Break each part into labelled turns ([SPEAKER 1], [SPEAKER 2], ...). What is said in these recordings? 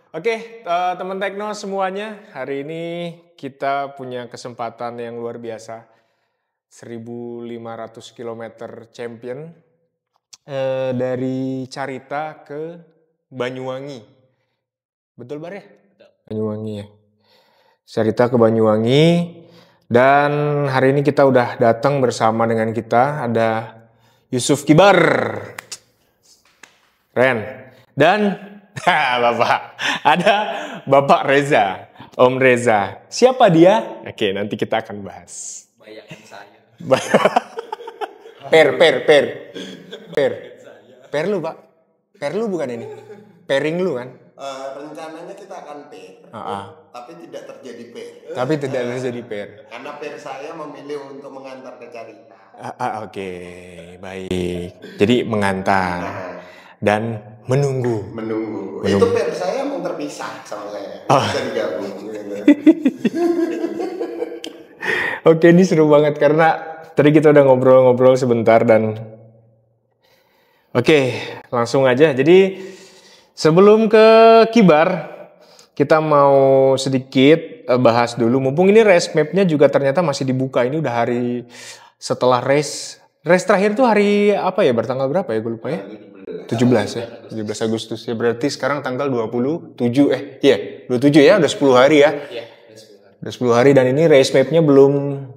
[SPEAKER 1] Oke, teman Tekno semuanya, hari ini kita punya kesempatan yang luar biasa. 1.500 km champion dari Carita ke Banyuwangi. Betul Bar ya? Banyuwangi ya. Carita ke Banyuwangi. Dan hari ini kita udah datang bersama dengan kita ada Yusuf Kibar. Ren. Dan ada Bapak Reza, Om Reza. Siapa dia? Oke, nanti kita akan bahas.
[SPEAKER 2] Bayangin saya.
[SPEAKER 1] Per lu Pak. Per lu bukan ini. Pairing lu kan?
[SPEAKER 3] Rencananya kita akan pair, tapi tidak terjadi pair.
[SPEAKER 1] Tapi tidak terjadi pair.
[SPEAKER 3] Karena pair saya memilih untuk mengantar ke Carita.
[SPEAKER 1] Oke, baik. Jadi mengantar dan menunggu.
[SPEAKER 3] Itu pair saya mau terpisah sama saya. Bisa digabung.
[SPEAKER 1] Oke, ini seru banget karena tadi kita udah ngobrol-ngobrol sebentar dan oke, langsung aja. Jadi sebelum ke Kibar, kita mau sedikit bahas dulu. Mumpung ini race map-nya juga ternyata masih dibuka. Ini udah hari setelah race. Race terakhir tuh hari apa ya? Bertanggal berapa ya? Gue lupa ya. 17 ya. 17 Agustus ya. Berarti sekarang tanggal 27 27 ya. Udah 10 hari ya.
[SPEAKER 2] Iya,
[SPEAKER 1] Udah 10 hari dan ini race map-nya belum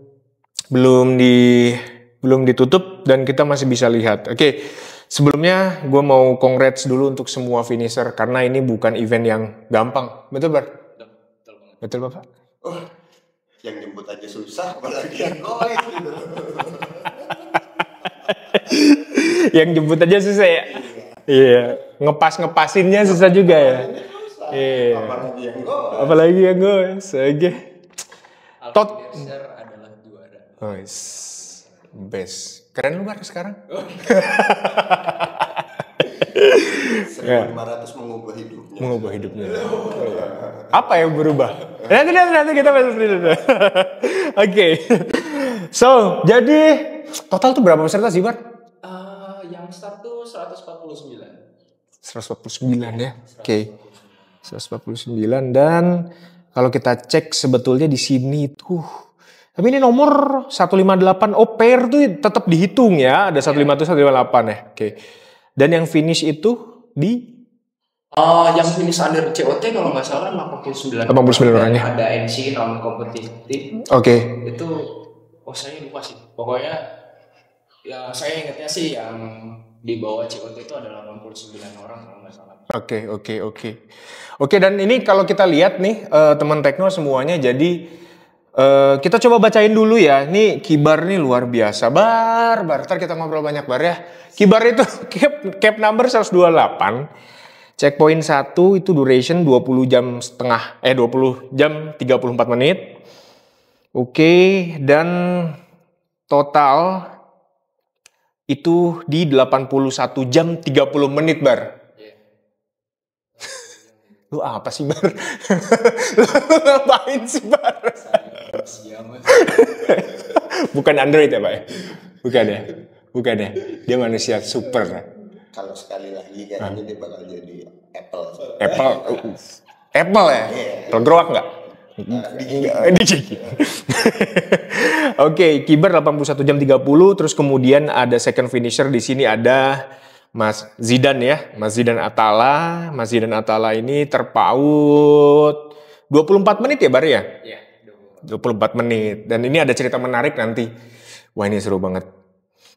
[SPEAKER 1] ditutup dan kita masih bisa lihat. Oke, sebelumnya gue mau congrats dulu untuk semua finisher karena ini bukan event yang gampang. Betul, Bar? Betul, Bapak?
[SPEAKER 3] Oh, yang jemput aja susah, apalagi yang goes gitu.
[SPEAKER 1] Yang jemput aja susah ya? Iya. Ngepasinnya susah juga ya? Iya. Apalagi yang goes. Oke.
[SPEAKER 2] Alfinder adalah juara.
[SPEAKER 1] Oh, best. Keren lu Bar sekarang.
[SPEAKER 3] 1.500 mengubah hidupnya.
[SPEAKER 1] Apa yang berubah? Nanti kita masuk dulu. Oke. So, jadi total tuh berapa peserta sih, Bar?
[SPEAKER 2] Yang start tuh 149.
[SPEAKER 1] 149 ya. Oke. 149 dan kalau kita cek sebetulnya di sini tuh tapi ini nomor 158 pair tuh tetap dihitung ya. Ada 151 158 ya. Oke. Dan yang finish itu di
[SPEAKER 2] Yang finish under COT kalau nggak salah 89
[SPEAKER 1] orangnya.
[SPEAKER 2] Ada NC non kompetitif.
[SPEAKER 1] Oke.
[SPEAKER 2] Itu saya lupa sih. Pokoknya ya saya ingatnya sih yang di bawah COT itu adalah 89 orang kalau nggak salah. Oke, dan ini kalau kita lihat nih teman Tekno semuanya, jadi kita coba bacain dulu ya. Nih Kibar nih luar biasa. Bar, ntar kita ngobrol banyak Bar ya. Kibar itu cap number 128. Checkpoint 1 itu duration 20 jam 34 menit. Oke, dan total itu di 81 jam 30 menit Bar. Lu apa sih Bar? Lu ngapain sih Bar? Bukan Android ya Pak ya? Bukan ya? Dia manusia super.
[SPEAKER 3] Kalau sekali lagi kayaknya dia bakal jadi Apple
[SPEAKER 1] ya? Tergerak nggak? Oke, Kibar 81 jam 30. Terus kemudian ada second finisher di sini ada Mas Zidan ya, Mas Zidan Atala. Mas Zidan Atala ini terpaut 24 menit ya Bar ya?
[SPEAKER 2] Iya,
[SPEAKER 1] 24 menit. Dan ini ada cerita menarik nanti. Wah ini seru banget.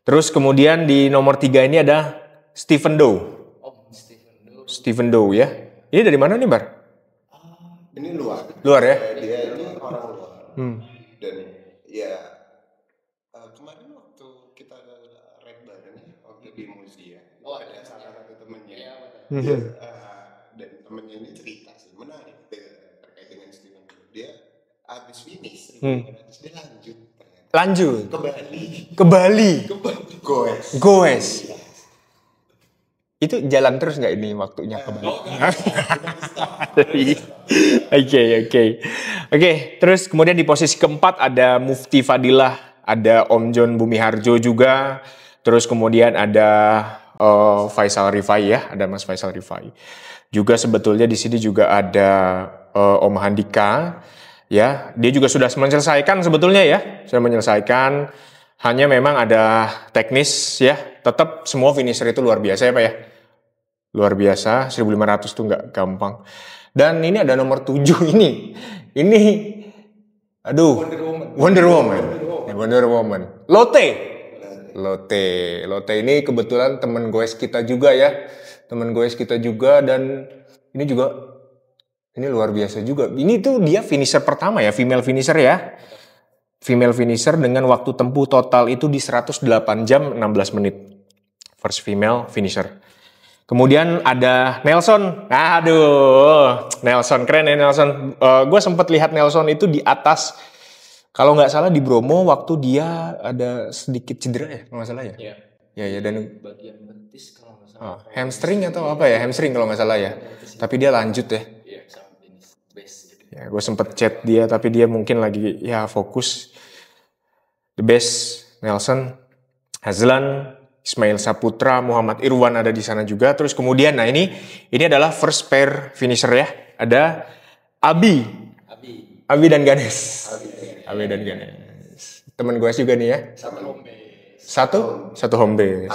[SPEAKER 1] Terus kemudian di nomor 3 ini ada Stephen Doe. Stephen Doe ya. Ini dari mana nih Bar?
[SPEAKER 3] Ini luar
[SPEAKER 1] ya?
[SPEAKER 3] Dia ini orang luar. Dan ya kemarin waktu kita ride bareng waktu di museum, ada salah satu temennya. Dan temennya ini cerita sih menarik terkait dengan Steven. Dia habis finish, dia lanjut ke Bali. Goes. Itu jalan terus nggak ini waktunya ke Bali? Oke. Terus kemudian di posisi keempat ada Mufti Fadilah, ada Om John Bumiharjo juga. Terus kemudian ada
[SPEAKER 1] Faisal Rifai ya, ada Mas Faisal Rifai. Juga sebetulnya di sini juga ada Om Handika, ya, dia juga sudah menyelesaikan sebetulnya ya, sudah menyelesaikan. Hanya memang ada teknis ya, tetap semua finisher itu luar biasa ya Pak ya. Luar biasa, 1500 tuh nggak gampang. Dan ini ada nomor 7 ini. Ini, aduh, Wonder Woman. Lotte ini kebetulan teman goes kita juga ya. Teman goes kita juga dan ini juga, ini luar biasa juga. Ini tuh dia finisher pertama ya, female finisher ya. Female finisher dengan waktu tempuh total itu di 108 jam 16 menit. First female finisher. Kemudian ada Nelson. Aduh, Nelson keren ya Nelson. Gue sempat lihat Nelson itu di atas, kalau nggak salah di Bromo waktu dia ada sedikit cedera ya, kalau nggak salah ya. Iya. Ya dan
[SPEAKER 2] bagian betis kalau nggak salah.
[SPEAKER 1] Hamstring atau apa ya? Hamstring kalau nggak salah ya. Tapi dia lanjut ya.
[SPEAKER 2] Iya, sama finish best.
[SPEAKER 1] Ya, gue sempet chat dia, tapi dia mungkin lagi ya fokus. The best, Nelson, Hazlan, Ismail Saputra, Muhammad Irwan ada di sana juga. Terus kemudian, nah ini adalah first pair finisher ya. Ada Abi dan Ganes. Abi dan Ganes. Temen gue juga nih ya. Satu home base.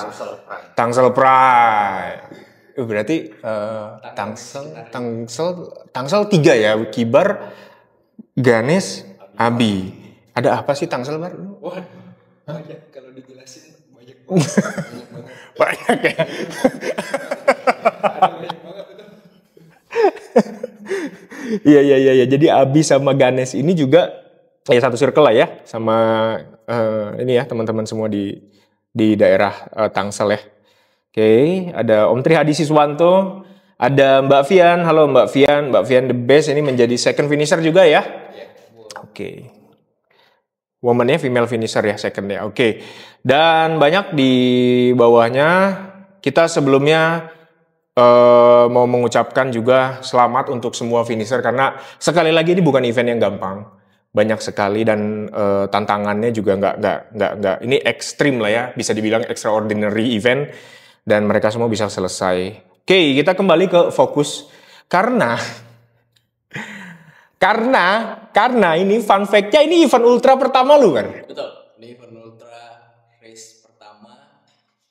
[SPEAKER 1] Tangsel Pride. Berarti Tangsel 3 ya. Kibar, Ganes, Abi. Ada apa sih Tangsel Bar?
[SPEAKER 2] Waduh, banyak kalau dijelasin banyak
[SPEAKER 1] banget ya. Iya. Jadi Abi sama Ganes ini juga ya satu circle lah ya, sama ini ya teman-teman semua di daerah Tangsel ya. Oke, ada Om Tri Hadi Siswanto, ada Mbak Fian. Halo Mbak Fian the best, ini menjadi second finisher juga ya. Oke. Woman-nya female finisher ya, second ya. Oke. Dan banyak di bawahnya. Kita sebelumnya mau mengucapkan juga selamat untuk semua finisher, karena sekali lagi ini bukan event yang gampang. Banyak sekali dan tantangannya juga nggak ini ekstrim lah ya, bisa dibilang extraordinary event, dan mereka semua bisa selesai. Oke, kita kembali ke fokus karena ini fun fact-nya, ini event ultra pertama lu kan?
[SPEAKER 2] Betul, ini event ultra race pertama.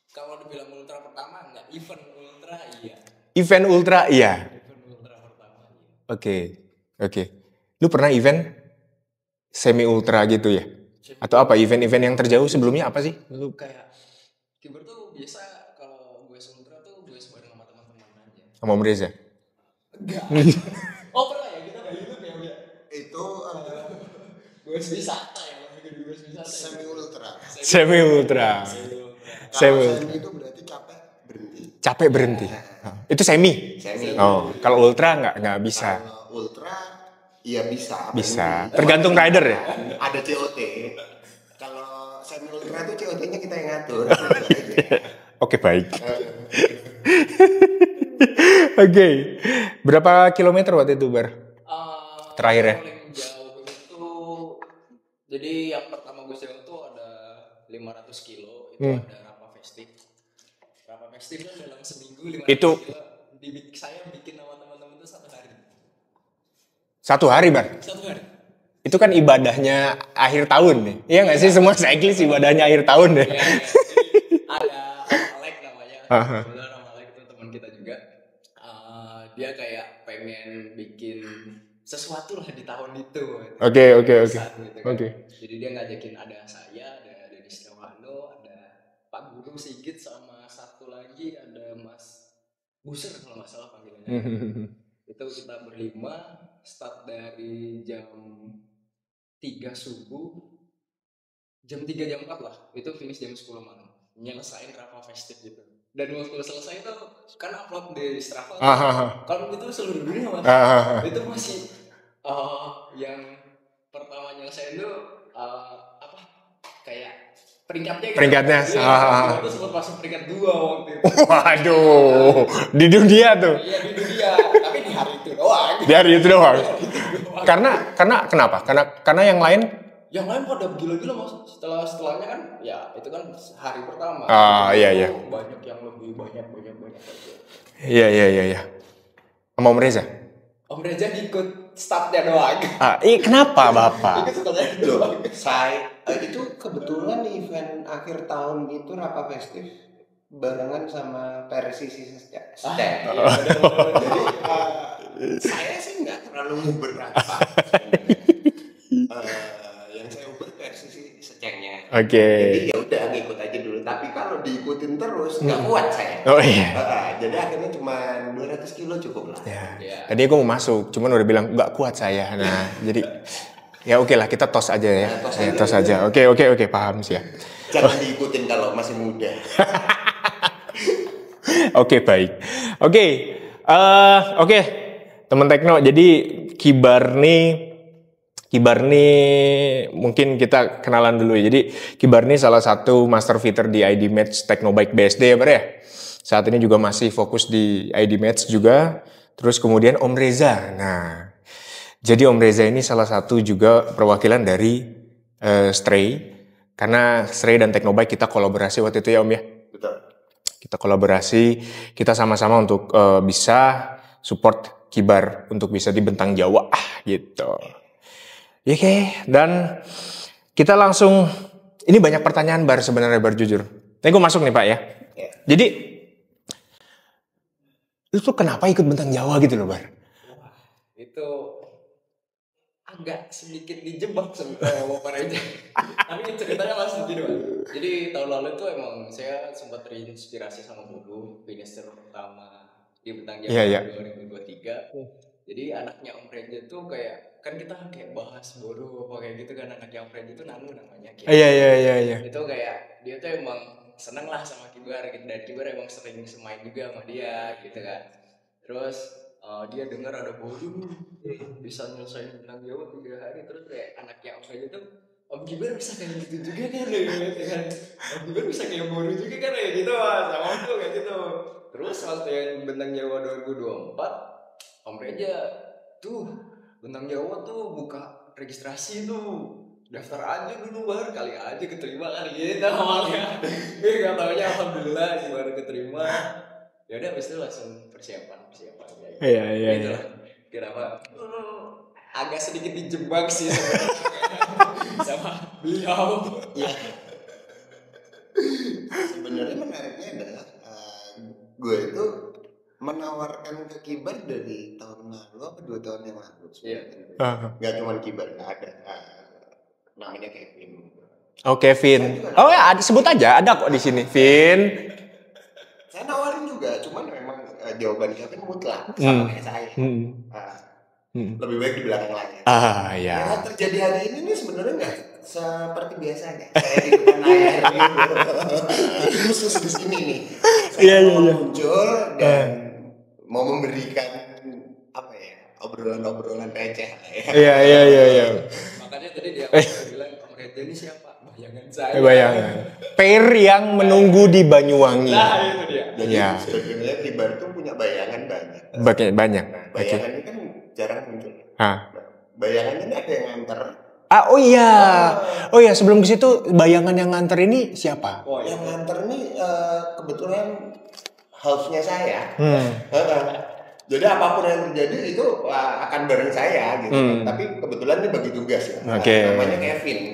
[SPEAKER 2] Kalau dibilang ultra pertama enggak, event ultra iya.
[SPEAKER 1] Event ultra iya.
[SPEAKER 2] Event ultra pertama iya.
[SPEAKER 1] Oke. Lu pernah event semi ultra gitu ya? Atau apa event-event yang terjauh sebelumnya apa sih? Lu
[SPEAKER 2] kayak kiber tuh biasa kalau gue ultra tuh gue bareng sama teman-teman aja.
[SPEAKER 1] Sama Om Reza?
[SPEAKER 2] Enggak. Oh pernah ya, kita kayak gitu kayak
[SPEAKER 3] itu
[SPEAKER 2] gue wisata ya, gue wisata.
[SPEAKER 3] Semi ultra. Kalau semi itu berarti
[SPEAKER 1] capek berhenti. Itu semi. Oh, kalau ultra nggak bisa.
[SPEAKER 3] Kalau ultra iya bisa.
[SPEAKER 1] Bisa. Tergantung rider ya.
[SPEAKER 3] Ada COT. Kalau semi ultra itu COT-nya kita yang ngatur.
[SPEAKER 1] Oke, baik. Oke. Berapa kilometer waktu itu, Bar? Terakhir ya?
[SPEAKER 2] Paling jauh itu, jadi yang pertama gue jauh tuh ada 500 kilo, itu ada Rapa Festive. Rapa Festive kan dalam seminggu 500
[SPEAKER 1] itu,
[SPEAKER 2] kilo, saya bikin sama teman-teman itu 1 hari.
[SPEAKER 1] 1 hari, Bar?
[SPEAKER 2] 1 hari.
[SPEAKER 1] Itu kan ibadahnya akhir tahun nih. Iya nggak sih, semua cyclist ibadahnya akhir tahun deh.
[SPEAKER 2] Iya. Jadi ada Alek namanya. Kebetulan Alek itu teman kita juga. Dia kayak pengen bikin sesuatu lah di tahun itu.
[SPEAKER 1] Oke.
[SPEAKER 2] Gitu kan. Jadi dia ngajakin, ada saya, ada Denis Dewano, ada Pak Guru Sigit, sama satu lagi ada Mas Buser kalau nggak salah panggilannya. Itu kita berlima, start dari jam 3 subuh, jam 3 jam 4 lah, itu finish jam 10 malam, nyelesain Rapa Festive gitu. Dan waktu selesai itu kan upload di Strava, kalau itu seluruh dunia mas, itu masih yang pertama nyelesain itu kayak peringkatnya gitu. Itu sempat masuk peringkat 2 waktu itu.
[SPEAKER 1] Waduh, di dunia tuh.
[SPEAKER 2] Iya di dunia, tapi di hari itu doang.
[SPEAKER 1] Karena kenapa? Karena yang lain
[SPEAKER 2] yang lain pada gila-gila mas. Setelahnya kan ya itu kan hari pertama.
[SPEAKER 1] Iya.
[SPEAKER 2] Banyak yang lebih banyak aja.
[SPEAKER 1] Iya. Sama Om Reza?
[SPEAKER 2] Om Reza ikut staffnya doang.
[SPEAKER 1] Kenapa Bapak?
[SPEAKER 2] Ikut staffnya doang.
[SPEAKER 3] Saya itu kebetulan event akhir tahun itu Rapa Festif barengan sama Persisi Sejak. Jadi saya sih nggak terlalu berapa. Yang saya uber Persisi Secengnya. Jadi ya udah ngikut aja dulu. Tapi kalau diikutin terus nggak kuat saya.
[SPEAKER 1] Oh iya.
[SPEAKER 3] Jadi akhirnya cuma 200 kilo cukup lah.
[SPEAKER 1] Ya. Tadi aku mau masuk, cuman udah bilang nggak kuat saya. Nah, jadi ya oke lah kita tos aja ya. Tos aja. Oke, paham sih ya.
[SPEAKER 3] Jangan diikutin kalau masih muda.
[SPEAKER 1] Oke, baik. Oke. Teman Tekno, jadi Kibar nih mungkin kita kenalan dulu ya. Jadi Kibar nih salah satu master fitter di ID Match Teknobike BSD ya Bar ya. Saat ini juga masih fokus di ID Match juga. Terus kemudian Om Reza. Nah, jadi Om Reza ini salah satu juga perwakilan dari Stray. Karena Stray dan Teknobike kita kolaborasi waktu itu ya Om ya.
[SPEAKER 3] Betul.
[SPEAKER 1] Kita kolaborasi, kita sama-sama untuk bisa support Kibar untuk bisa di Bentang Jawa gitu. Oke, dan kita langsung, ini banyak pertanyaan Bar sebenarnya Bar jujur. Tapi gue masuk nih Pak ya. Jadi, lu tuh kenapa ikut Bentang Jawa gitu loh Bar?
[SPEAKER 2] Itu agak sedikit dijebak sama Pak Reza. Tapi ceritanya masih gini Pak. Jadi tahun lalu itu emang saya sempat terinspirasi sama Bodo, finisher pertama di Bentang Jawa 2023. Jadi anaknya Om Reza tuh kayak, kan kita kayak bahas Bodo kayak gitu kan, anaknya Om Reza tuh Nanu namanya.
[SPEAKER 1] Iya.
[SPEAKER 2] Itu kayak dia tuh emang seneng lah sama Kibar gitu, dan Kibar emang sering semain juga sama dia gitu kan. Terus dia dengar ada Bodo bisa nyelesain Bentang Jawa 3 hari, terus kayak anaknya Om Reza tuh, Om Kibar bisa kayak gitu juga kan gitu kan. Om Kibar bisa kayak Bodo juga kan kayak gitu Mas, sama Om tuh kayak gitu. Terus waktu yang Bentang Jawa 2024 Om Reza tuh Bentang Jawa tuh buka registrasi tuh, daftar aja dulu Bar, kali aja keterima kan gitu awalnya. Gak taunya alhamdulillah sih baru keterima. Ya udah habis itu langsung persiapan
[SPEAKER 1] Iya.
[SPEAKER 2] Gitu lah. Kenapa? Agak sedikit dijebak sih sama beliau.
[SPEAKER 3] Ya. Sebenarnya menariknya adalah gue itu menawarkan ke Kibar dari tahun lalu apa 2 tahun yang lalu. Gak cuma Kibar, gak ada namanya Kevin.
[SPEAKER 1] Oh Kevin. Oh ya sebut aja, ada kok di sini Vin.
[SPEAKER 3] Saya nawarin juga, cuman memang jawaban Kevin mutlak sama kayak saya. Lebih baik di belakang layar.
[SPEAKER 1] Ya.
[SPEAKER 3] Yang terjadi hari ini nih sebenarnya nggak seperti biasanya. Kayak di depan layar gitu. Khusus di sini nih. Saya mau muncul dan mau memberikan apa ya, obrolan receh.
[SPEAKER 1] Iya.
[SPEAKER 2] Makanya tadi dia bilang Om Reza ini siapa? Bayangan saya.
[SPEAKER 1] Bayangan. Per yang menunggu di Banyuwangi.
[SPEAKER 2] Nah itu dia.
[SPEAKER 3] Jadi sebenarnya Kibar tuh punya bayangan banyak.
[SPEAKER 1] Banyak.
[SPEAKER 3] Bayangan ini kan jarang muncul. Bayangan ini ada yang nganter.
[SPEAKER 1] Oh iya, sebelum ke situ bayangan yang nganter ini siapa?
[SPEAKER 3] Yang nganter nih kebetulan house-nya saya. Jadi apapun yang terjadi itu akan bareng saya gitu. Tapi kebetulan ini bagi tugas ya. Namanya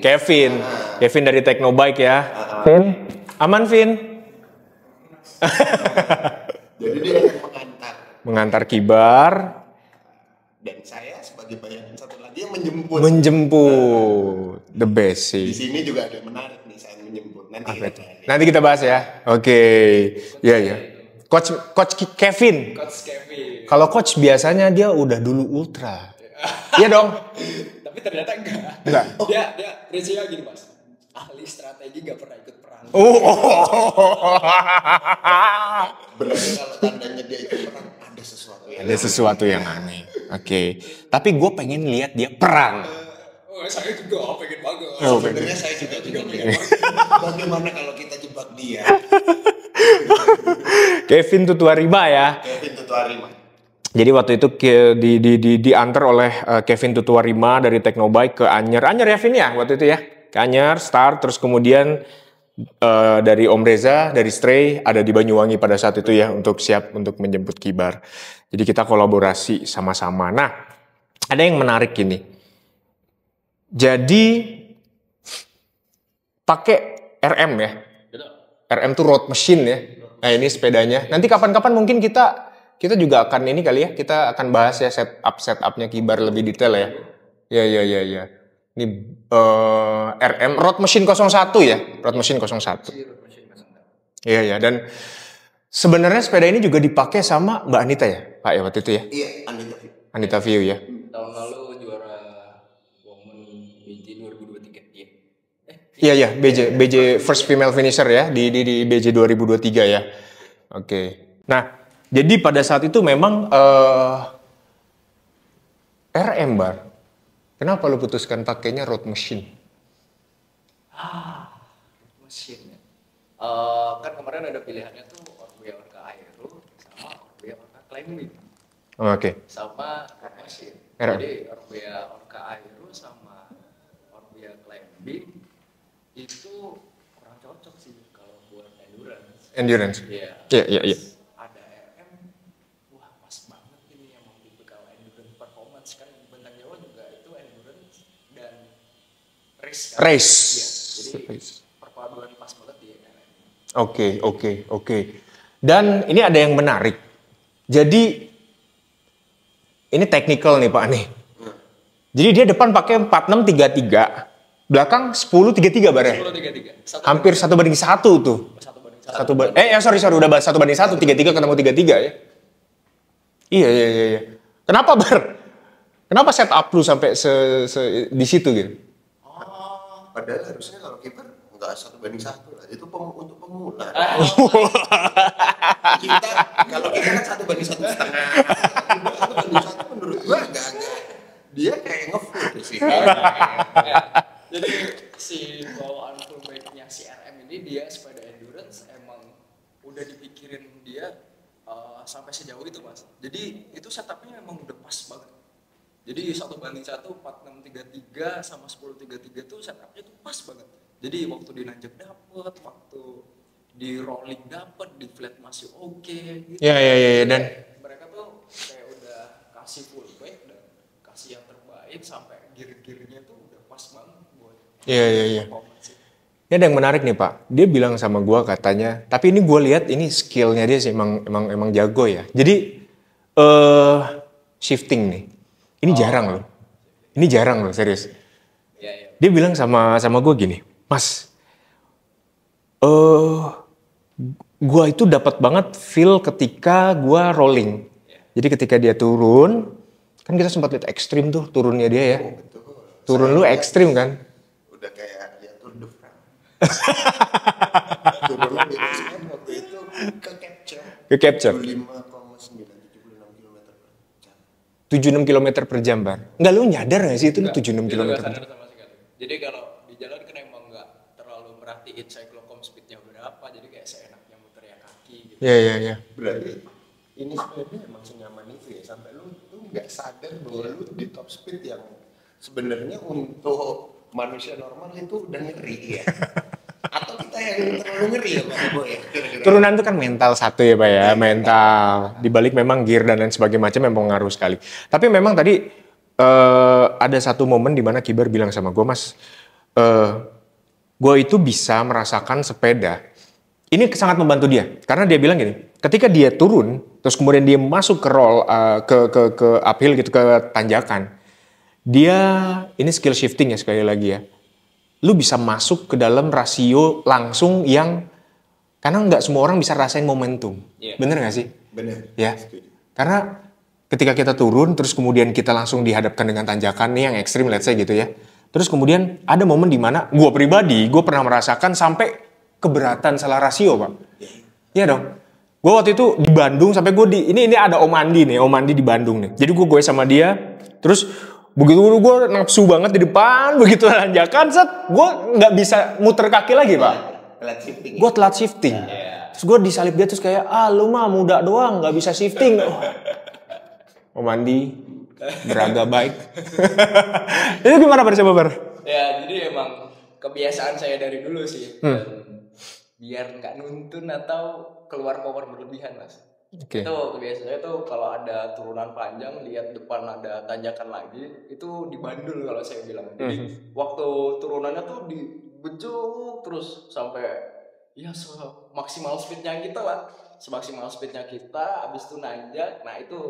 [SPEAKER 3] Kevin.
[SPEAKER 1] Kevin dari Teknobike ya. Vin, aman Vin?
[SPEAKER 3] Jadi dia
[SPEAKER 1] mengantar Kibar.
[SPEAKER 3] Dan saya sebagai bayangan satu lagi yang menjemput. The best sih. Di sini juga ada menarik nih saya menjemput.
[SPEAKER 1] Nanti kita bahas ya. Oke. Iya. Coach Kevin. Kalau coach biasanya dia udah dulu ultra. Iya dong.
[SPEAKER 2] Tapi ternyata enggak. Dia prinsipnya gini Mas. Ahli strategi gak pernah ikut perang.
[SPEAKER 3] Berarti kalau tandanya dia ikut perang ada sesuatu.
[SPEAKER 1] Ada sesuatu yang aneh. Oke. Tapi gue pengen lihat dia perang.
[SPEAKER 2] Saya juga pengen banget.
[SPEAKER 3] Sebenarnya saya juga pengen. Bagaimana kalau kita jebak dia?
[SPEAKER 1] Kevin Tutuarima ya.
[SPEAKER 3] Kevin Tutuarima.
[SPEAKER 1] Jadi waktu itu diantar oleh Kevin Tutuarima dari Teknobike ke Anyer. Anyer ya Vin ya waktu itu ya. Ke Anyer, start, terus kemudian dari Om Reza, dari Stray ada di Banyuwangi pada saat itu ya untuk siap untuk menjemput Kibar. Jadi kita kolaborasi sama-sama. Nah, ada yang menarik ini. Jadi pakai RM ya. RM tuh road machine ya. Nah, ini sepedanya. Nanti kapan-kapan mungkin kita juga akan ini kali ya, kita akan bahas ya setupnya Kibar lebih detail ya. Ya. Ini RM Road Machine 01 ya, Road Machine 01. Iya, dan sebenarnya sepeda ini juga dipakai sama Mbak Anita ya, Pak ya waktu itu ya?
[SPEAKER 3] Iya,
[SPEAKER 1] Anita View ya.
[SPEAKER 2] Tahun lalu juara Women BJ 2023.
[SPEAKER 1] Iya, BJ First Female Finisher ya di BJ 2023 ya. Oke. Nah, jadi pada saat itu memang RM Bar. Kenapa lu putuskan pakainya road machine?
[SPEAKER 2] Mesin. Kan kemarin ada pilihannya tuh Orbea Orca Aero sama Orbea Orca Climbing.
[SPEAKER 1] Oke.
[SPEAKER 2] Sama road machine.
[SPEAKER 1] RM.
[SPEAKER 2] Jadi Orbea Orca Aero sama Orbea Climbing itu kurang cocok sih kalau buat endurance.
[SPEAKER 1] Iya.
[SPEAKER 2] Ada RM, wah pas banget ini yang mau tipikal endurance performance kan Bentang Jawa juga itu endurance dan race. Kan?
[SPEAKER 1] Race.
[SPEAKER 2] Ya, jadi perpaduan pas banget di RM.
[SPEAKER 1] Oke. Dan ini ada yang menarik. Jadi ini technical nih Pak nih. Jadi dia depan pakai 4633, belakang 1033 Bar ya?
[SPEAKER 2] 1033.
[SPEAKER 1] Hampir 1:1 tuh. 1:1. Sorry, udah 1:1, 33 ketemu 33 ya. Iya. Kenapa Bar? Kenapa setup lu sampai di situ gitu?
[SPEAKER 3] Padahal harusnya kalau kiper nggak 1:1 lah, itu untuk pemula. Kalau kita kan 1:1,5. 1:1 menurut gua agak dia kayak ngefood sih.
[SPEAKER 2] Jadi si bawaan full bike-nya si RM ini dia sepeda endurance emang udah dipikirin dia sampai sejauh itu Mas. Jadi itu setupnya emang udah pas banget. Jadi 1:1 4633 sama 1033 tuh setupnya tuh pas banget. Jadi waktu di nanjak dapet, waktu di rolling dapet, di flat masih oke gitu.
[SPEAKER 1] Iya dan
[SPEAKER 2] mereka tuh kayak udah kasih full bike dan kasih yang terbaik sampai gear-gearnya tuh udah pas banget buat.
[SPEAKER 1] Iya. Ini ada yang menarik nih Pak. Dia bilang sama gua katanya, tapi ini gua lihat ini skillnya dia sih emang jago ya. Jadi shifting nih. Ini jarang loh, serius.
[SPEAKER 2] Iya.
[SPEAKER 1] Dia bilang sama gue gini, Mas, gue itu dapat banget feel ketika gue rolling. Jadi ketika dia turun, kan kita sempat lihat ekstrim tuh turunnya dia ya. Turun lu ekstrim kan?
[SPEAKER 3] Udah kayak ya Tour de France. Turun lu waktu itu ke capture.
[SPEAKER 1] 76 km per jam, Bar. Enggak, lu nyadar gak sih itu lu 76 km per jam?
[SPEAKER 2] Jadi kalau di jalan kan emang gak terlalu merhatiin cyclocom speednya berapa, jadi kayak seenaknya muter ya kaki gitu.
[SPEAKER 1] Iya.
[SPEAKER 3] Berarti ini sepeda emang senyaman itu ya, sampai lu gak sadar bahwa lu di top speed yang sebenarnya untuk manusia normal itu udah ngeri ya. Atau kita yang terlalu ngeri ya Pak Ibu ya?
[SPEAKER 1] Turunan itu kan mental satu ya Pak ya, mental. Dibalik memang gear dan lain sebagainya macam memang ngaruh sekali. Tapi memang tadi ada satu momen di mana Kibar bilang sama gue, Mas, gue itu bisa merasakan sepeda. Ini sangat membantu dia, karena dia bilang gini, ketika dia turun, terus kemudian dia masuk ke roll, ke uphill gitu, ke tanjakan, dia ini skill shifting ya sekali lagi ya. Lu bisa masuk ke dalam rasio langsung yang karena nggak semua orang bisa rasain momentum, bener nggak sih?
[SPEAKER 3] Bener.
[SPEAKER 1] Ya, karena ketika kita turun terus kemudian kita langsung dihadapkan dengan tanjakan nih yang ekstrim, let's say gitu ya. Terus kemudian ada momen di mana gue pribadi pernah merasakan sampai keberatan salah rasio Pak. Iya dong. Gue waktu itu di Bandung sampai gue ini ada Om Andi di Bandung nih. Jadi gue sama dia, terus begitu gue nafsu banget di depan, begitu tanjakan, gue nggak bisa muter kaki lagi Pak. Gue telat shifting. Terus gue disalip dia terus kayak, lu mah muda doang, nggak bisa shifting. mau mandi, beraga baik. Itu gimana Bar, coba Bar?
[SPEAKER 2] Ya jadi emang kebiasaan saya dari dulu sih. Biar nggak nuntun atau keluar power berlebihan Mas.
[SPEAKER 1] Oke.
[SPEAKER 2] Itu biasanya tuh kalau ada turunan panjang, lihat depan ada tanjakan lagi, itu dibandul kalau saya bilang. Jadi waktu turunannya tuh dibejuk terus sampai ya semaksimal speednya kita lah, semaksimal speednya kita, abis itu nanjak. Nah itu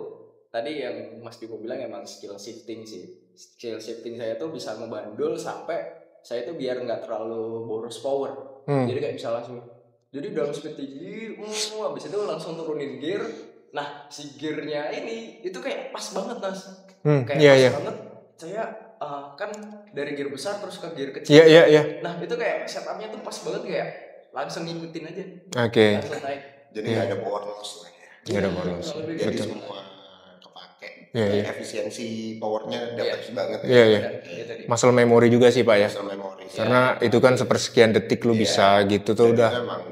[SPEAKER 2] tadi yang Mas Bimo bilang emang skill shifting sih. Skill shifting saya tuh bisa ngebandul sampai saya tuh biar nggak terlalu boros power. Jadi kayak bisa langsung, jadi dalam speed tinggi, abis itu langsung turunin gear. Nah si gearnya ini itu kayak pas banget Mas, kayak pas banget. Saya kan dari gear besar terus ke gear kecil. Nah itu kayak setupnya tuh pas banget, kayak langsung ngikutin aja. Langsung naik.
[SPEAKER 3] Jadi nggak ada power loss lah ya.
[SPEAKER 1] Nggak ada power loss.
[SPEAKER 3] Jadi semua kepake. Efisiensi powernya dapat banget.
[SPEAKER 1] Muscle memory juga sih Pak ya.
[SPEAKER 3] Muscle memory.
[SPEAKER 1] Karena itu kan sepersekian detik lu bisa gitu tuh udah.
[SPEAKER 3] Itu emang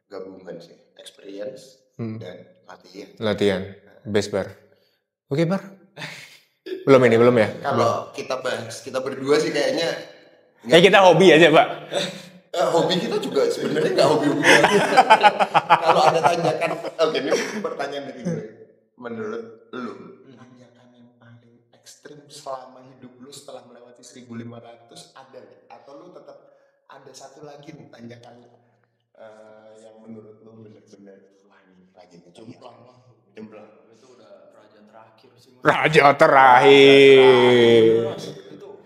[SPEAKER 3] gabungan sih, experience dan
[SPEAKER 1] latihan. Best Bar. Oke Bar. Belum ya?
[SPEAKER 3] Kalau kita bahas, kita berdua sih kayaknya.
[SPEAKER 1] Kita hobi aja Pak.
[SPEAKER 3] Hobi kita juga sebenarnya nggak hobi. Kalau ada tanjakan, oke ini pertanyaan dari gue. Menurut lu, tanjakan yang paling ekstrim selama hidup lu setelah melewati 1.500 ada nggak? Atau lu tetap ada satu lagi nih tanjakan yang menurut lu benar-benar wah ini lagi jemplang itu udah raja terakhir sih Mas.
[SPEAKER 1] Raja terakhir.
[SPEAKER 2] Itu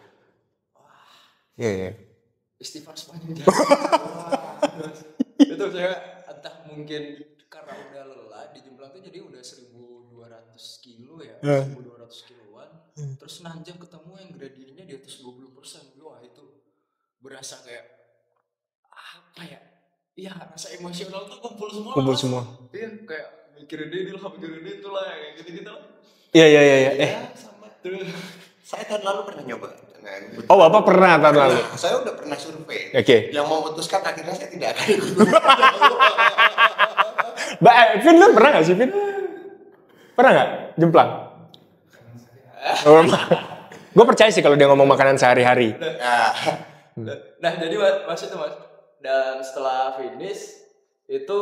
[SPEAKER 2] istighfar sepanjang itu saya entah mungkin karena udah lelah di jemplang itu, jadi udah 1.200 kilo ya, 1.200 kiloan, terus nanjak ketemu yang gradiennya di atas 20%. Wah itu berasa kayak apa ya? Iya, rasa emosional tuh kumpul semua. Iya, kayak mikirin ini lah, mikirin itu lah, kayak gitu-gitu lah.
[SPEAKER 1] Iya.
[SPEAKER 3] Sama. Terus saya tahun lalu pernah nyoba.
[SPEAKER 1] Oh, Bapak pernah tahun lalu?
[SPEAKER 3] Saya udah pernah survei.
[SPEAKER 1] Oke.
[SPEAKER 3] Yang memutuskan akhirnya saya tidak akan ikut.
[SPEAKER 1] Mbak Vin, lu pernah nggak sih Vin? Pernah nggak jemplang? Gue percaya sih kalau dia ngomong makanan sehari-hari.
[SPEAKER 2] Nah jadi Mas itu Mas, dan setelah finish itu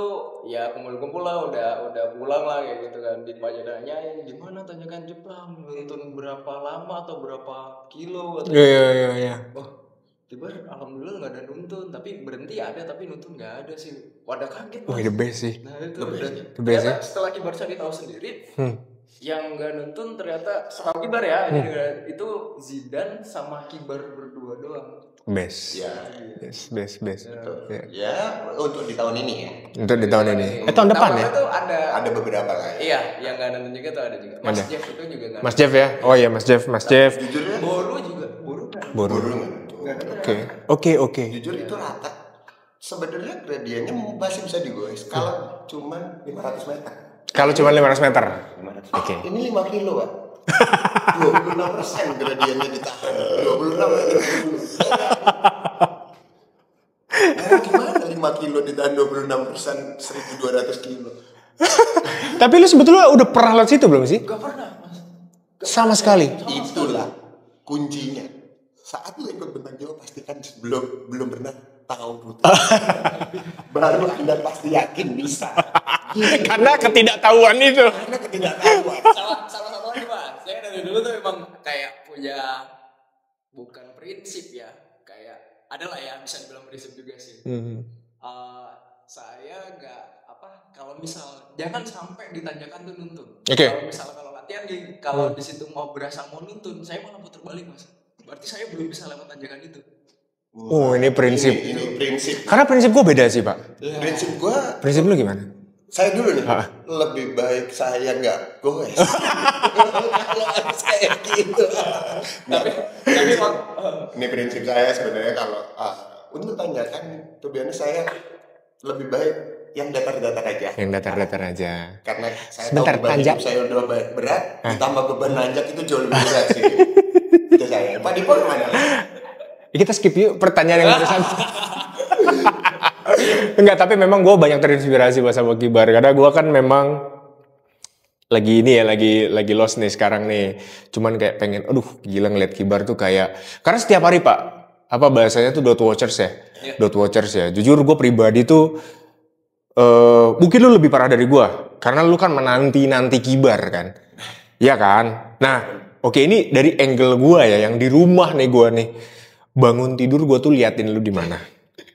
[SPEAKER 2] ya kumpul-kumpul lah, udah pulang lah kayak gitu kan. Ditanya gimana tanjakan jemplang, nuntun berapa lama atau berapa kilo atau
[SPEAKER 1] Iya.
[SPEAKER 2] Oh tiba alhamdulillah nggak ada nuntun, tapi berhenti ada, tapi nuntun nggak ada sih. Wadah kaget Mas.
[SPEAKER 1] Wah the best sih.
[SPEAKER 2] Nah itu
[SPEAKER 1] the best ya.
[SPEAKER 2] Setelah Kibar cari tahu sendiri, yang nggak nuntun ternyata setahu Kibar ya, itu Zidane sama Kibar berdua doang.
[SPEAKER 1] Best.
[SPEAKER 3] Ya.
[SPEAKER 1] Best.
[SPEAKER 3] Ya, untuk di tahun ini ya.
[SPEAKER 1] Untuk di tahun ini. Tahun depan ya?
[SPEAKER 2] Itu ada
[SPEAKER 3] beberapa lah ya.
[SPEAKER 2] Iya, yang nggak nonton juga tuh ada juga. Mas Jeff itu juga nggak.
[SPEAKER 1] Mas Jeff ya? Oh iya Mas Jeff.
[SPEAKER 3] Jujur ya.
[SPEAKER 2] Boru.
[SPEAKER 1] Oke.
[SPEAKER 3] Jujur itu rata. Sebenarnya gradiennya masih bisa digoes kalau cuman 500 meter.
[SPEAKER 1] Kalau cuma 500 meter.
[SPEAKER 3] Oke. Ini 5 kilo Pak. 26% gradiennya ditahan. 26%. Gimana 5 kilo ditahan 26%, 1.200 kilo.
[SPEAKER 1] Tapi lu sebetulnya udah pernah lewat situ belum sih?
[SPEAKER 2] Gak pernah Mas.
[SPEAKER 1] Sama sekali.
[SPEAKER 3] Itulah kuncinya. Saat lu ikut Bentang Jawa pastikan belum pernah tahu rute. Baru Anda pasti yakin bisa.
[SPEAKER 1] Karena ketidaktahuan itu.
[SPEAKER 2] Salah satu lagi Mas. Saya dari dulu tuh memang kayak punya bukan prinsip ya, kayak adalah ya bisa dibilang prinsip juga sih. Saya nggak kalau misal jangan sampai di tanjakan tuh nuntun. Kalau latihan kalau di situ mau berasa mau nuntun, saya malah putar balik Mas. Berarti saya belum bisa lewat tanjakan itu.
[SPEAKER 1] Oh ini prinsip.
[SPEAKER 3] Ini prinsip.
[SPEAKER 1] Karena prinsip gue beda sih Pak. Prinsip lu gimana?
[SPEAKER 3] Saya dulu nih, lebih baik saya nggak goes. Kalau harus kayak gitu. Tapi ini prinsip saya sebenarnya kalau untuk tanjakan, tuh biasanya saya lebih baik yang datar-datar aja.
[SPEAKER 1] Yang datar-datar aja.
[SPEAKER 3] Karena saya
[SPEAKER 1] sebentar,
[SPEAKER 3] tahu beban hidup saya udah berat, ditambah beban nanjak itu jauh lebih berat sih. Itu saya. Pak Dipo gimana?
[SPEAKER 1] Kita skip yuk pertanyaan yang barusan. Enggak, tapi memang gue banyak terinspirasi sama Kibar. Karena gue kan memang lagi ini ya, lagi lost nih sekarang nih. Cuman kayak pengen, aduh gila ngeliat kibar tuh kayak, karena setiap hari Pak, apa bahasanya tuh dot watchers ya, dot watchers ya. Jujur gue pribadi tuh, mungkin lu lebih parah dari gue, karena lu kan menanti kibar kan, ya kan. Nah, oke ini dari angle gue ya, yang di rumah nih gue nih, bangun tidur gue tuh liatin lu di mana,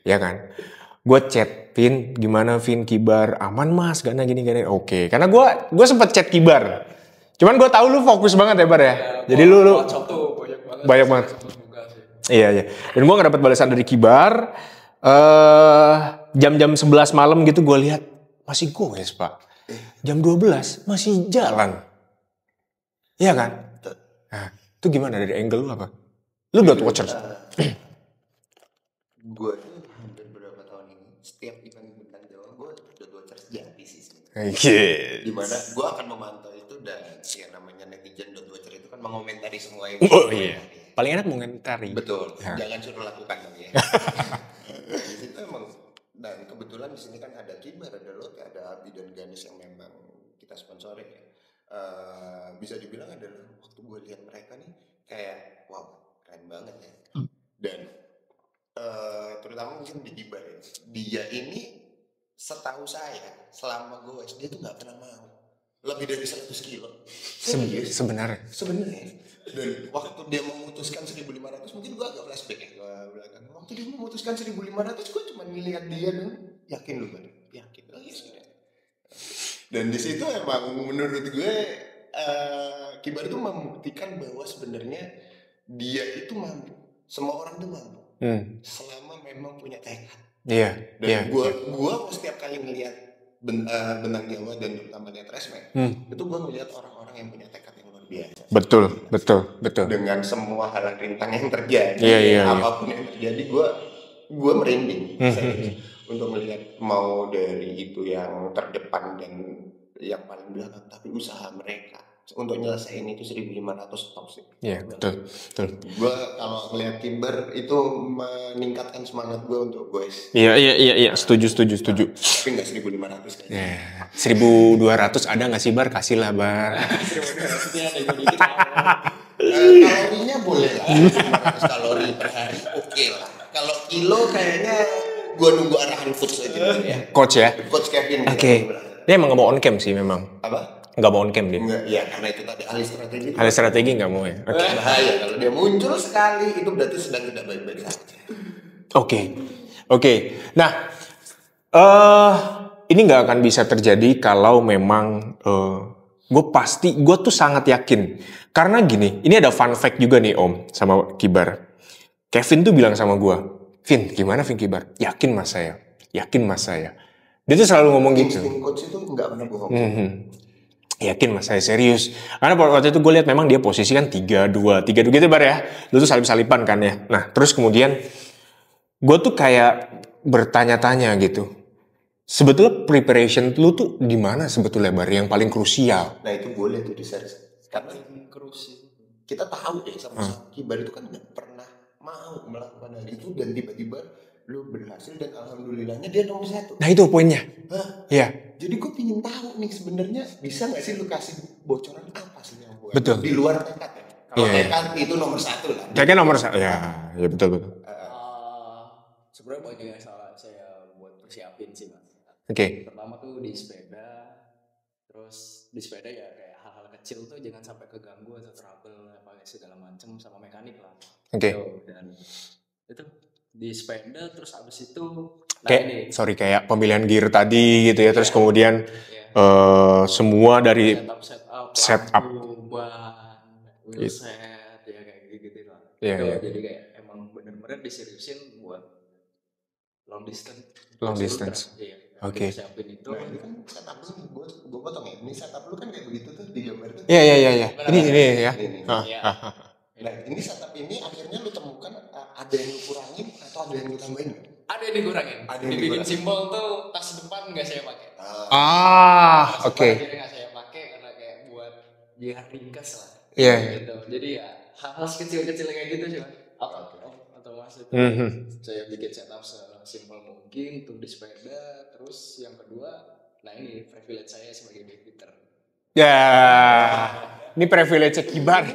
[SPEAKER 1] ya kan. Gue chat, Vin, gimana Vin, kibar, aman mas, gana gini. Oke, karena gue sempet chat kibar. Cuman gue tahu lu fokus banget ya Bar ya. Jadi lu banyak banget. Iya. Dan gue gak dapet balasan dari kibar. Jam-jam 11 malam gitu gue lihat masih goes Pak. Jam 12 masih jalan. Iya kan? Nah, itu gimana dari angle lu apa? Lu dot watchers.
[SPEAKER 3] Gue hampir berapa tahun ini setiap event bintang Jawa gue dot watchers jadi sih sebenarnya. Dimana gue akan memantau itu dan yang namanya netizen dot watcher itu kan mengomentari semua yang
[SPEAKER 1] paling enak mengomentari.
[SPEAKER 3] Betul. Jangan suruh lakukan dong ya. Di situ emang, dan kebetulan di sini kan ada Kibar, ada Lotte, ada Abi dan Ganes yang memang kita sponsorin ya. Bisa dibilang adalah waktu gue lihat mereka nih kayak wow keren banget ya. Dan terutama mungkin di Kibar ya. Dia ini setahu saya selama gue SD tuh nggak pernah mau lebih dari 100 kilo.
[SPEAKER 1] Sebenarnya.
[SPEAKER 3] Dan waktu dia memutuskan 1.500 mungkin gue agak flashback ya. Waktu dia memutuskan 1.500 gue cuma ngeliat dia dan yakin lu kan? Yakin. Oh iya sudah. Dan di situ emang menurut gue Kibar itu membuktikan bahwa sebenarnya dia itu mampu. Semua orang tuh mampu. Selama memang punya tekad.
[SPEAKER 1] Iya.
[SPEAKER 3] Dan gue setiap kali ngeliat Bentang Jawa dan terutama lihat Resmen, itu gue ngeliat orang-orang yang punya tekad yang luar biasa.
[SPEAKER 1] Betul.
[SPEAKER 3] Dengan semua hal rintang yang terjadi, apapun yang terjadi, gue merinding untuk melihat mau dari itu yang terdepan dan yang paling belakang, tapi usaha mereka untuk nyelesain itu 1.500 top sih.
[SPEAKER 1] Iya, betul.
[SPEAKER 3] Gue kalau ngeliat Kibar itu meningkatkan semangat gue untuk goes.
[SPEAKER 1] Iya, setuju.
[SPEAKER 3] Tapi nggak 1.500 kayaknya.
[SPEAKER 1] 1.200 ada nggak sih Bar? Kasih lah Bar.
[SPEAKER 3] 1.200 ada dikit. Kalorinya boleh lah, 500 kalori per hari, oke lah. Kalau kilo kayaknya gue nunggu arahan coach aja ya.
[SPEAKER 1] Coach ya?
[SPEAKER 3] Coach Kevin.
[SPEAKER 1] Oke. Dia emang gak mau on cam sih memang.
[SPEAKER 3] Apa?
[SPEAKER 1] Gak mau on cam dia.
[SPEAKER 3] Enggak, ya karena itu tadi ahli strategi.
[SPEAKER 1] Ahli strategi gak mau ya?
[SPEAKER 3] Oke. Bahaya kalau dia muncul sekali itu berarti sedang tidak baik-baik saja.
[SPEAKER 1] Oke. Nah, ini gak akan bisa terjadi kalau memang gue tuh sangat yakin. Karena gini, ini ada fun fact juga nih Om sama Kibar. Kevin tuh bilang sama gue, Vin, gimana Vin Kibar? Yakin mas saya. Dia tuh selalu ngomong gitu.
[SPEAKER 3] Insting coach itu nggak pernah bohong.
[SPEAKER 1] Yakin mas saya serius. Karena waktu itu gue lihat memang dia posisi kan 3-2 gitu Bar ya. Lu tuh salip-salipan kan ya. Nah terus kemudian gue tuh kayak bertanya-tanya gitu. Sebetulnya preparation lu tuh di mana sebetulnya Bar yang paling krusial?
[SPEAKER 3] Nah itu boleh tuh di-share. Karena kita tahu ya sama Kibar itu kan nggak pernah mau melakukan hal itu dan tiba-tiba lu berhasil dan alhamdulillahnya dia nomor 1.
[SPEAKER 1] Nah itu poinnya. Iya.
[SPEAKER 3] Jadi gue pingin tahu nih sebenarnya bisa nggak sih lu kasih bocoran apa sih yang buat
[SPEAKER 1] betul.
[SPEAKER 3] Di luar tekad ya. Kalau tekad itu nomor 1 lah.
[SPEAKER 1] Tekadnya nomor 1 ya betul.
[SPEAKER 2] Sebenarnya banyak yang salah saya buat persiapin sih mas.
[SPEAKER 1] Oke.
[SPEAKER 2] Pertama tuh di sepeda, terus di sepeda ya kayak hal-hal kecil tuh jangan sampai keganggu atau trouble apa segala macam sama mekanik lah.
[SPEAKER 1] Oke.
[SPEAKER 2] Dan itu di sepeda terus abis itu
[SPEAKER 1] kayak pemilihan gear tadi gitu ya terus kemudian semua dari setup ban, wheel set ya kayak gitu lah. Jadi kayak emang bener-bener diseriusin buat long distance. Oke. Siapin itu.
[SPEAKER 3] Nah, ini kan setup lu gue potong ya. Ini setup lu kan kayak begitu tuh di gambar tuh.
[SPEAKER 1] Iya. Ini ya.
[SPEAKER 3] Nah, ini setup ini akhirnya lu temukan ada yang lu kurangin atau ada yang lu tambahin?
[SPEAKER 2] Ada yang dikurangin. Dibikin simbol tuh tas depan nggak saya pakai.
[SPEAKER 1] Oke.
[SPEAKER 2] Jadi nggak saya pakai karena kayak buat biar ringkas lah.
[SPEAKER 1] Iya.
[SPEAKER 2] Gitu. Jadi ya hal-hal kecil-kecil kayak gitu sih. Atau mas itu saya bikin setup sesimpel mungkin untuk di sepeda. Terus yang kedua, nah ini privilege saya sebagai beginner.
[SPEAKER 1] Ya, ini privilege Kibar.